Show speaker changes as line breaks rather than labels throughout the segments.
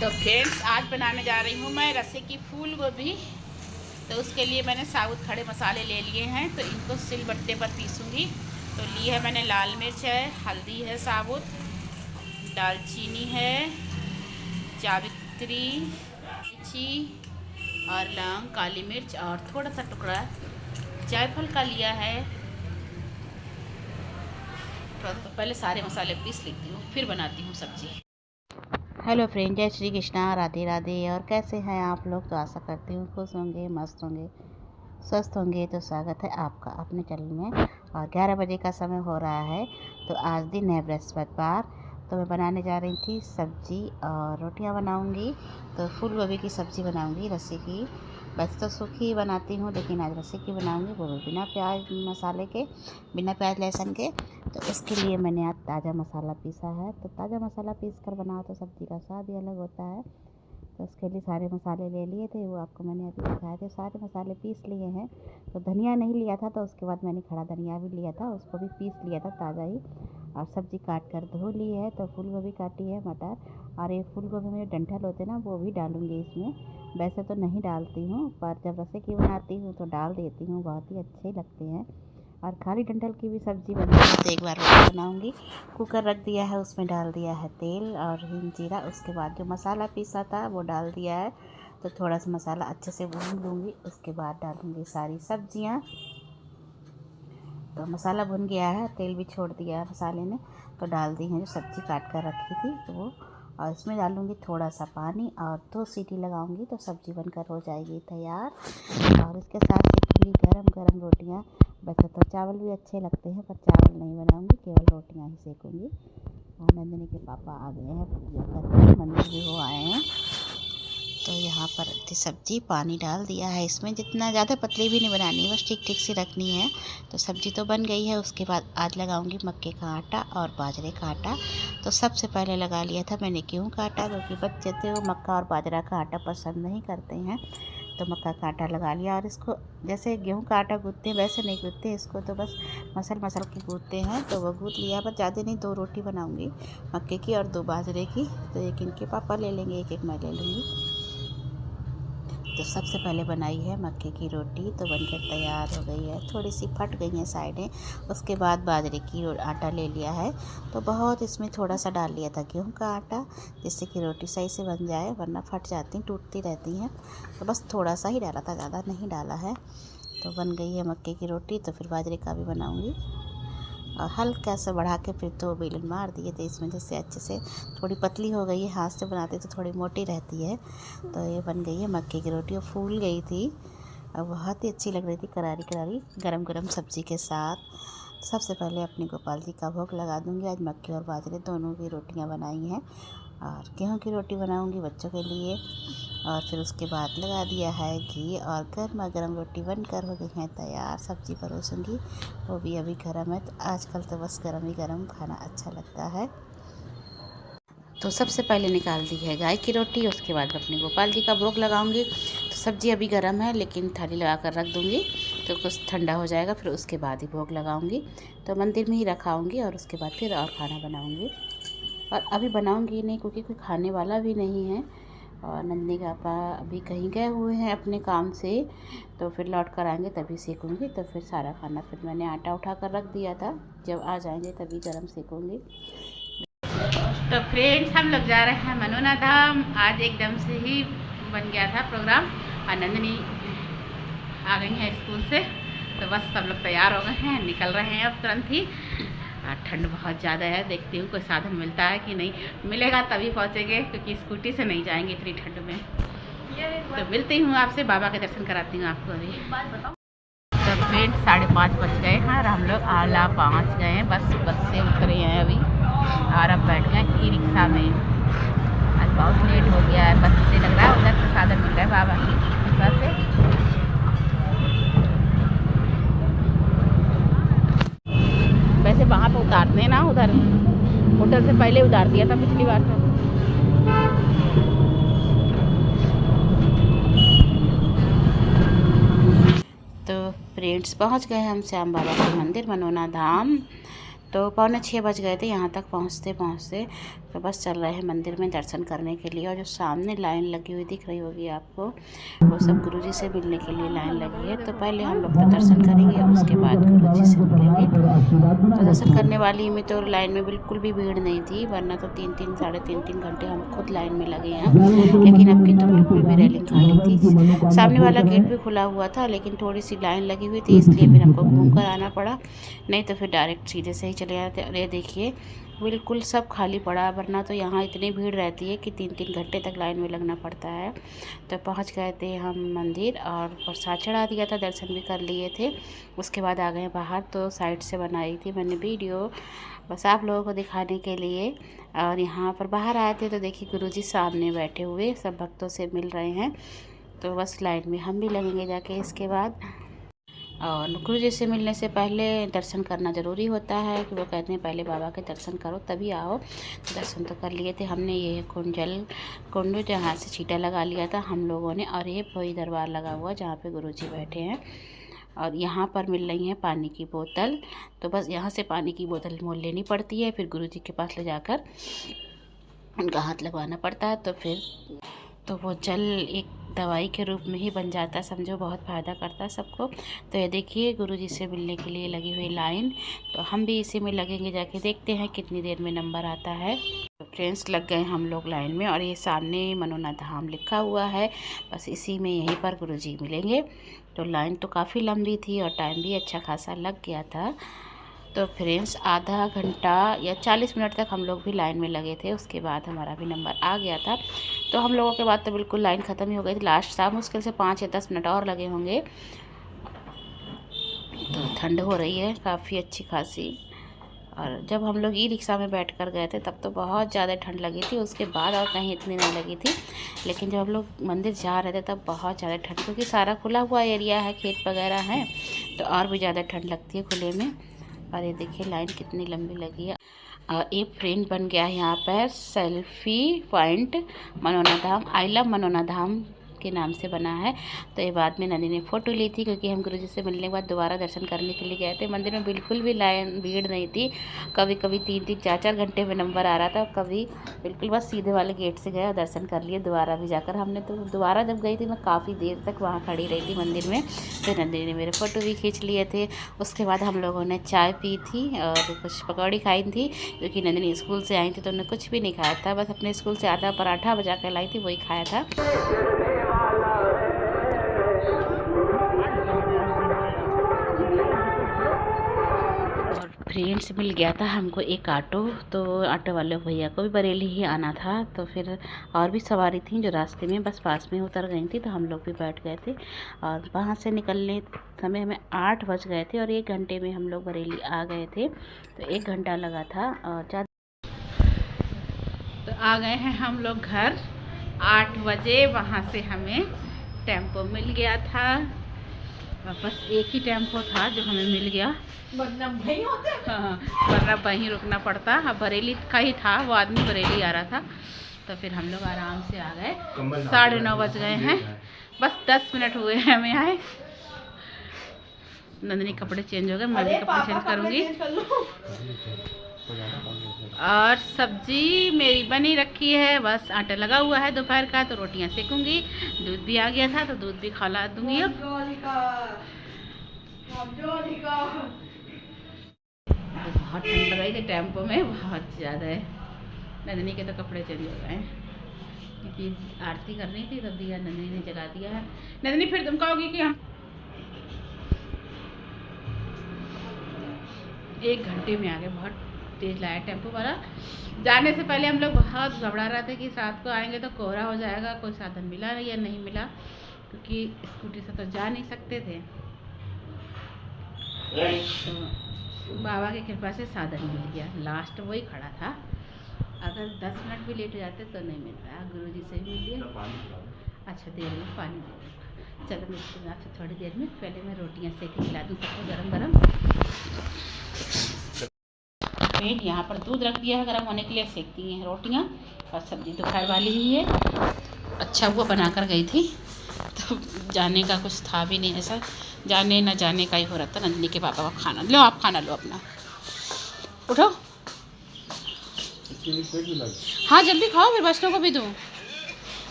तो फ्रेंड्स, आज बनाने जा रही हूँ मैं रसे की फूल गोभी। तो उसके लिए मैंने साबुत खड़े मसाले ले लिए हैं, तो इनको सिलबट्टे पर पीसूँगी। तो ली है मैंने लाल मिर्च है, हल्दी है साबुत, दालचीनी है, जावित्री, इलायची और लौंग, काली मिर्च और थोड़ा सा टुकड़ा जायफल का लिया है। तो पहले सारे मसाले पीस लेती हूँ, फिर बनाती हूँ सब्ज़ी। हेलो फ्रेंड, जय श्री कृष्णा, राधे राधे। और कैसे हैं आप लोग? तो आशा करती हूँ खुश होंगे, मस्त होंगे, स्वस्थ होंगे। तो स्वागत है आपका अपने चैनल में। और 11 बजे का समय हो रहा है। तो आज दिन है बृहस्पतिवार। तो मैं बनाने जा रही थी सब्जी और रोटियां बनाऊंगी। तो फूल गोभी की सब्ज़ी बनाऊंगी रस्से की। वैसे तो सूखी ही बनाती हूँ, लेकिन आज रस्से की बनाऊंगी, वो भी बिना प्याज मसाले के, बिना प्याज लहसुन के। तो इसके लिए मैंने आज ताज़ा मसाला पीसा है। तो ताज़ा मसाला पीस कर बनाओ तो सब्ज़ी का स्वाद ही अलग होता है। तो उसके लिए सारे मसाले ले लिए थे, वो आपको मैंने अभी दिखाए थे। सारे मसाले पीस लिए हैं। तो धनिया नहीं लिया था, तो उसके बाद मैंने खड़ा धनिया भी लिया था, उसको भी पीस लिया था ताज़ा ही। और सब्ज़ी काट कर धो ली है। तो फूल गोभी काटी है, मटर, और ये फूल गोभी में डंठल होते हैं ना, वो भी डालूँगी इसमें। वैसे तो नहीं डालती हूँ, पर जब रसे की बनाती हूँ तो डाल देती हूँ, बहुत ही अच्छे लगते हैं। और खाली डंठल की भी सब्ज़ी बनती है, तो एक बार वो बनाऊँगी। कुकर रख दिया है, उसमें डाल दिया है तेल और हिंग जीरा। उसके बाद जो मसाला पीसा था वो डाल दिया है। तो थोड़ा सा मसाला अच्छे से भून लूँगी, उसके बाद डालूँगी सारी सब्जियाँ। तो मसाला भुन गया है, तेल भी छोड़ दिया है मसाले ने। तो डाल दी है जो सब्ज़ी काट कर रखी थी, तो वो, और इसमें डालूँगी थोड़ा सा पानी और 2 सीटी लगाऊँगी, तो सब्ज़ी बनकर हो जाएगी तैयार। और इसके साथ सेकूँगी गरम गरम रोटियाँ। वैसे तो चावल भी अच्छे लगते हैं, पर चावल नहीं बनाऊँगी, केवल रोटियाँ ही सेकूँगी। और नंदिनी के पापा आ गए हैं पूजा करके, मंदिर भी वो आए हैं। तो यहाँ पर सब्ज़ी पानी डाल दिया है इसमें। जितना ज़्यादा पतली भी नहीं बनानी है, बस ठीक ठीक सी रखनी है। तो सब्ज़ी तो बन गई है। उसके बाद आज लगाऊंगी मक्के का आटा और बाजरे का आटा। तो सबसे पहले लगा लिया था मैंने गेहूँ का आटा, क्योंकि बच्चे थे वो मक्का और बाजरा का आटा पसंद नहीं करते हैं। तो मक्का का आटा लगा लिया। और इसको जैसे गेहूँ का आटा गूँथते हैं वैसे नहीं गूँथते इसको, तो बस मसल के गूँथते हैं। तो वो गूँथ लिया, पर ज़्यादा नहीं, 2 रोटी बनाऊँगी मक्के की और 2 बाजरे की। तो एक इनके पापा ले लेंगे, एक मैं ले लूँगी। तो सबसे पहले बनाई है मक्के की रोटी, तो बनकर तैयार हो गई है। थोड़ी सी फट गई हैं साइडें। उसके बाद बाजरे की आटा ले लिया है। तो बहुत इसमें थोड़ा सा डाल लिया था गेहूं का आटा, जिससे कि रोटी सही से बन जाए, वरना फट जाती, टूटती रहती हैं। तो बस थोड़ा सा ही डाला था, ज़्यादा नहीं डाला है। तो बन गई है मक्के की रोटी। तो फिर बाजरे का भी बनाऊँगी। और हल्का सा बढ़ा के फिर 2 बेलन मार दिए थे इसमें, जैसे अच्छे से थोड़ी पतली हो गई है। हाथ से बनाते तो थोड़ी मोटी रहती है। तो ये बन गई है मक्के की रोटी, और फूल गई थी और बहुत ही अच्छी लग रही थी, करारी करारी गरम गरम सब्ज़ी के साथ। सबसे पहले अपने गोपाल जी का भोग लगा दूंगी। आज मक्के और बाजरे दोनों की रोटियां बनाई हैं, और गेहूं की रोटी बनाऊंगी बच्चों के लिए। और फिर उसके बाद लगा दिया है घी, और गर्मा गर्म रोटी बनकर हो गई है तैयार। सब्ज़ी परोसूँगी, वो भी अभी गर्म है। तो आजकल तो बस गर्म ही गर्म खाना अच्छा लगता है। तो सबसे पहले निकाल दी है गाय की रोटी, उसके बाद अपने गोपाल जी का भोग लगाऊंगी। तो सब्ज़ी अभी गर्म है, लेकिन थाली लगा कर रख दूंगी, तो कुछ ठंडा हो जाएगा, फिर उसके बाद ही भोग लगाऊंगी। तो मंदिर में ही रखाऊंगी, और उसके बाद फिर और खाना बनाऊंगी। और अभी बनाऊंगी नहीं, क्योंकि कोई खाने वाला भी नहीं है। और नंदिनी का पापा अभी कहीं गए हुए हैं अपने काम से, तो फिर लौट कर आएंगे तभी सेकूँगी। तो फिर सारा खाना फिर मैंने आटा उठा कर रख दिया था, जब आ जाएंगे तभी गरम सेकूँगी। तो फ्रेंड्स, हम लोग जा रहे हैं मनोना धाम। आज एकदम से ही बन गया था प्रोग्राम, और नंदिनी आ गई हैं स्कूल से। तो बस सब लोग तैयार हो गए हैं, निकल रहे हैं अब तुरंत ही। ठंड बहुत ज़्यादा है, देखती हूँ कोई साधन मिलता है कि नहीं। मिलेगा तभी पहुँचेंगे, क्योंकि स्कूटी से नहीं जाएंगे इतनी ठंड में। तो मिलती हूँ आपसे, बाबा के दर्शन कराती हूँ आपको अभी। तो फ्रेंड्स, 5:30 बज गए हैं और हम लोग आला पहुँच गए हैं। बस से उतरे हैं अभी, और अब बैठ गए ई रिक्शा में। आज बहुत लेट हो गया है, बस से लग रहा है उधर से साधन मिल रहा है बाबा की कृपा से। वैसे वहाँ पे उतारते हैं ना, उधर होटल से पहले उतार दिया था पिछली बार। तो फ्रेंड्स, पहुँच गए हम श्याम बाबा के मंदिर मनोना धाम। तो 5:45 बज गए थे यहाँ तक पहुँचते पहुँचते। तो बस चल रहे हैं मंदिर में दर्शन करने के लिए। और जो सामने लाइन लगी हुई दिख रही होगी आपको, वो सब गुरुजी से मिलने के लिए लाइन लगी है। तो पहले हम लोग तो दर्शन करेंगे और उसके बाद गुरुजी से मिलेंगे। तो दर्शन करने वाली में तो लाइन में बिल्कुल भी भीड़ नहीं थी, वरना तो 3-3 साढ़े 3-3 घंटे हम खुद लाइन में लगे हैं। लेकिन अब की तो बिल्कुल भी रेलिंग खाली थी। सामने वाला गेट भी खुला हुआ था, लेकिन थोड़ी सी लाइन लगी हुई थी, इसलिए फिर हमको घूम कर आना पड़ा, नहीं तो फिर डायरेक्ट सीधे से ही चले जाते। अरे देखिए बिल्कुल सब खाली पड़ा, वरना तो यहाँ इतनी भीड़ रहती है कि 3-3 घंटे तक लाइन में लगना पड़ता है। तो पहुँच गए थे हम मंदिर और प्रसाद चढ़ा दिया था, दर्शन भी कर लिए थे। उसके बाद आ गए बाहर। तो साइड से बनाई थी मैंने वीडियो, बस आप लोगों को दिखाने के लिए। और यहाँ पर बाहर आए थे तो देखिए गुरुजी सामने बैठे हुए सब भक्तों से मिल रहे हैं। तो बस लाइन में हम भी लगेंगे जाके इसके बाद। और गुरुजी से मिलने से पहले दर्शन करना ज़रूरी होता है, कि वो कहते हैं पहले बाबा के दर्शन करो तभी आओ। तो दर्शन तो कर लिए थे हमने। ये कुंड जहाँ से छीटा लगा लिया था हम लोगों ने, और ये वही दरबार लगा हुआ जहाँ पे गुरुजी बैठे हैं। और यहाँ पर मिल रही है पानी की बोतल। तो बस यहाँ से पानी की बोतल मोल लेनी पड़ती है, फिर गुरुजी के पास ले जाकर उनका हाथ लगवाना पड़ता है। तो फिर तो वो जल एक दवाई के रूप में ही बन जाता है, समझो बहुत फ़ायदा करता है सबको। तो ये देखिए गुरुजी से मिलने के लिए लगी हुई लाइन। तो हम भी इसी में लगेंगे, जाके देखते हैं कितनी देर में नंबर आता है। तो फ्रेंड्स लग गए हम लोग लाइन में, और ये सामने मनोना धाम लिखा हुआ है, बस इसी में यहीं पर गुरुजी मिलेंगे। तो लाइन तो काफ़ी लंबी थी और टाइम भी अच्छा खासा लग गया था। तो फ्रेंड्स आधा घंटा या 40 मिनट तक हम लोग भी लाइन में लगे थे। उसके बाद हमारा भी नंबर आ गया था। तो हम लोगों के बाद तो बिल्कुल लाइन ख़त्म ही हो गई थी। लास्ट था मुश्किल से 5 या 10 मिनट और लगे होंगे। तो ठंड हो रही है काफ़ी अच्छी खासी। और जब हम लोग ई रिक्शा में बैठ कर गए थे तब तो बहुत ज़्यादा ठंड लगी थी, उसके बाद और कहीं इतनी नहीं लगी थी। लेकिन जब हम लोग मंदिर जा रहे थे तब बहुत ज़्यादा ठंड, क्योंकि सारा खुला हुआ एरिया है, खेत वगैरह हैं, तो और भी ज़्यादा ठंड लगती है खुले में। और ये देखिए लाइन कितनी लंबी लगी है। और एक फ्रेंड बन गया है यहाँ पर selfie point Manona Dham, I love Manona Dham के नाम से बना है। तो ये बाद में नंदी ने फ़ोटो ली थी, क्योंकि हम गुरुजी से मिलने के बाद दोबारा दर्शन करने के लिए गए थे। मंदिर में बिल्कुल भी लाइन भीड़ नहीं थी। कभी कभी 3-3 4-4 घंटे में नंबर आ रहा था, कभी बिल्कुल बस सीधे वाले गेट से गए और दर्शन कर लिए। दोबारा भी जाकर हमने, तो दोबारा जब गई थी मैं काफ़ी देर तक वहाँ खड़ी रही थी मंदिर में। फिर नंदी ने मेरे फ़ोटो भी खींच लिए थे। उसके बाद हम लोगों ने चाय पी थी और कुछ पकौड़ी खाई थी, क्योंकि नंदिनी स्कूल से आई थी तो उन्होंने कुछ भी नहीं खाया था, बस अपने स्कूल से आधा पराठा बजा कर लाई थी, वही खाया था। फ्रेंड्स मिल गया था हमको एक ऑटो। तो ऑटो वाले भैया को भी बरेली ही आना था, तो फिर और भी सवारी थी जो रास्ते में बस पास में उतर गई थी, तो हम लोग भी बैठ गए थे। और वहाँ से निकलने समय हमें 8 बज गए थे और 1 घंटे में हम लोग बरेली आ गए थे। तो 1 घंटा लगा था। और तो आ गए हैं हम लोग घर 8 बजे। वहाँ से हमें टेम्पो मिल गया था, बस एक ही टेम्पो था जो हमें मिल गया, वरना वहीं रुकना पड़ता। हाँ बरेली का ही था, वो आदमी बरेली आ रहा था। तो फिर हम लोग आराम से आ गए। 9:30 बज गए हैं, बस 10 मिनट हुए हैं हमें आए। नंदिनी कपड़े चेंज हो गए, मैं भी कपड़े चेंज करूँगी। और सब्जी मेरी बनी रखी है, बस आटा लगा हुआ है दोपहर का, तो रोटियां सेकूंगी। दूध भी आ गया था तो दूध भी खिला दूंगी। अब बहुत ठंड लग रही थी टेम्पो में, बहुत ज़्यादा है। नंदिनी के तो कपड़े चेंज हो गए हैं, क्योंकि आरती करनी थी तब दिया नंदिनी ने जगा दिया है। नंदिनी फिर तुम कहोगी कि हम 1 घंटे में आ गए, बहुत तेज लाया टेम्पो वाला। जाने से पहले हम लोग बहुत घबरा रहे थे कि रात को आएंगे तो कोहरा हो जाएगा, कोई साधन मिला या नहीं मिला, क्योंकि स्कूटी से तो जा नहीं सकते थे। तो बाबा की कृपा से साधन मिल गया, लास्ट वही खड़ा था। अगर 10 मिनट भी लेट हो जाते तो नहीं मिलता। गुरुजी से भी मिल गया। अच्छा देर में पानी दे दूँगा। चलो मिलते हैं आपसे थोड़ी देर में। पहले मैं रोटियाँ सेक के खिला दूँ सबको गरम गरम। पेट यहाँ पर दूध रख दिया है गर्म होने के लिए, सेकती हैं रोटियाँ। और सब्ज़ी दोपहर वाली ही है, अच्छा वो बना कर गई थी, तो जाने का कुछ था भी नहीं, ऐसा जाने न जाने का ही हो रहा था। नंदिनी के पापा का खाना लो, आप खाना लो अपना। उठो। हाँ जल्दी खाओ, फिर बच्चों को भी दूँ।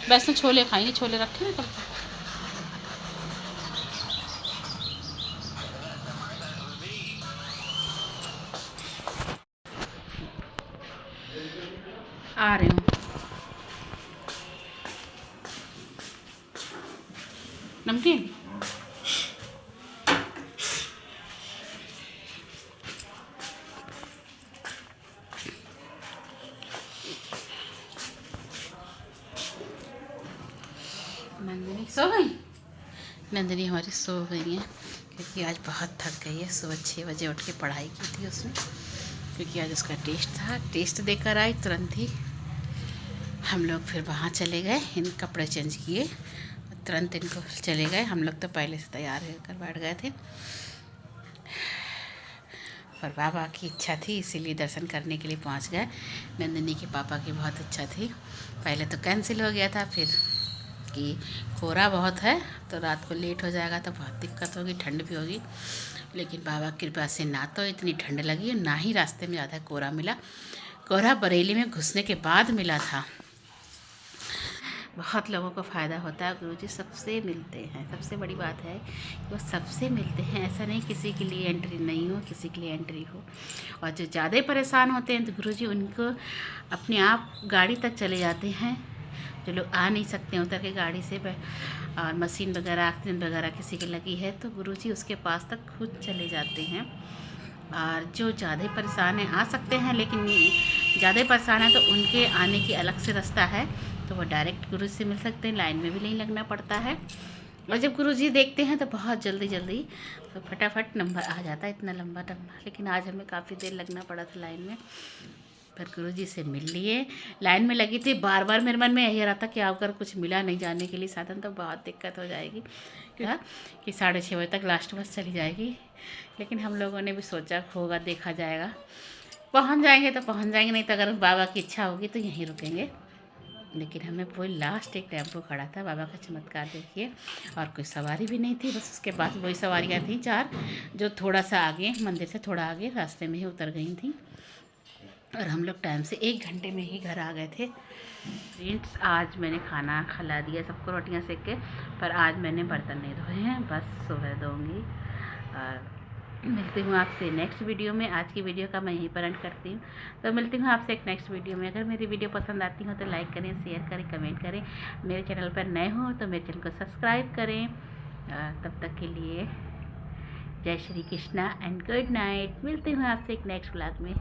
वैसे छोले खाएंगे, छोले रखे हैं कल। आ रही हूँ। नमकीन नंदिनी सो गई। नंदिनी हमारी सो गई है क्योंकि आज बहुत थक गई है। सुबह 6 बजे उठ के पढ़ाई की थी उसने, क्योंकि आज उसका टेस्ट था। टेस्ट देकर आई तुरंत ही हम लोग फिर वहाँ चले गए। इन कपड़े चेंज किए, तुरंत इनको चले गए। हम लोग तो पहले से तैयार होकर बैठ गए थे, पर बाबा की इच्छा थी इसीलिए दर्शन करने के लिए पहुँच गए। नंदिनी के पापा की बहुत इच्छा थी। पहले तो कैंसिल हो गया था, फिर कि कोहरा बहुत है तो रात को लेट हो जाएगा तो बहुत दिक्कत होगी, ठंड भी होगी। लेकिन बाबा की कृपा से ना तो इतनी ठंड लगी और ना ही रास्ते में ज़्यादा कोहरा मिला। कोहरा बरेली में घुसने के बाद मिला था। बहुत लोगों को फ़ायदा होता है। गुरुजी सबसे मिलते हैं, सबसे बड़ी बात है कि वो सबसे मिलते हैं। ऐसा नहीं किसी के लिए एंट्री नहीं हो, किसी के लिए एंट्री हो। और जो ज़्यादा परेशान होते हैं तो गुरुजी उनको अपने आप गाड़ी तक चले जाते हैं। जो लोग आ नहीं सकते उतर के गाड़ी से, और मशीन वगैरह ऑक्सीजन वगैरह किसी की लगी है तो गुरुजी उसके पास तक खुद चले जाते हैं। और जो ज़्यादा परेशान हैं आ सकते हैं, लेकिन ज़्यादा परेशान है तो उनके आने की अलग से रास्ता है, तो वो डायरेक्ट गुरुजी से मिल सकते हैं। लाइन में भी नहीं लगना पड़ता है। और जब गुरुजी देखते हैं तो बहुत जल्दी जल्दी तो फटाफट नंबर आ जाता है। इतना लंबा नंबर, लेकिन आज हमें काफ़ी देर लगना पड़ा था लाइन में, पर गुरुजी से मिल लिए। लाइन में लगी थी, बार बार मेरे मन में यही रहा था कि अगर कुछ मिला नहीं जाने के लिए साधन तो बहुत दिक्कत हो जाएगी, क्या कि 6:30 बजे तक लास्ट बस चली जाएगी। लेकिन हम लोगों ने भी सोचा होगा, देखा जाएगा, पहुंच जाएंगे तो पहुंच जाएंगे, नहीं तो अगर बाबा की इच्छा होगी तो यहीं रुकेंगे। लेकिन हमें वही लास्ट एक टेम्पो खड़ा था। बाबा का चमत्कार देखिए, और कोई सवारी भी नहीं थी, बस उसके बाद वही सवारियाँ थी 4 जो थोड़ा सा आगे, मंदिर से थोड़ा आगे रास्ते में ही उतर गई थी। और हम लोग टाइम से 1 घंटे में ही घर आ गए थे। फ्रेंड्स, आज मैंने खाना खिला दिया सबको, रोटियां सेक के, पर आज मैंने बर्तन नहीं धोए हैं, बस सुबह धोऊंगी। और मिलती हूँ आपसे नेक्स्ट वीडियो में। आज की वीडियो का मैं यहीं पर एंड करती हूँ, तो मिलती हूँ आपसे एक नेक्स्ट वीडियो में। अगर मेरी वीडियो पसंद आती हो तो लाइक करें, शेयर करें, कमेंट करें। मेरे चैनल पर नए हो तो मेरे चैनल को सब्सक्राइब करें। तब तक के लिए जय Shri Krishna and good night. मिलती हूँ आपसे एक नेक्स्ट व्लॉग में।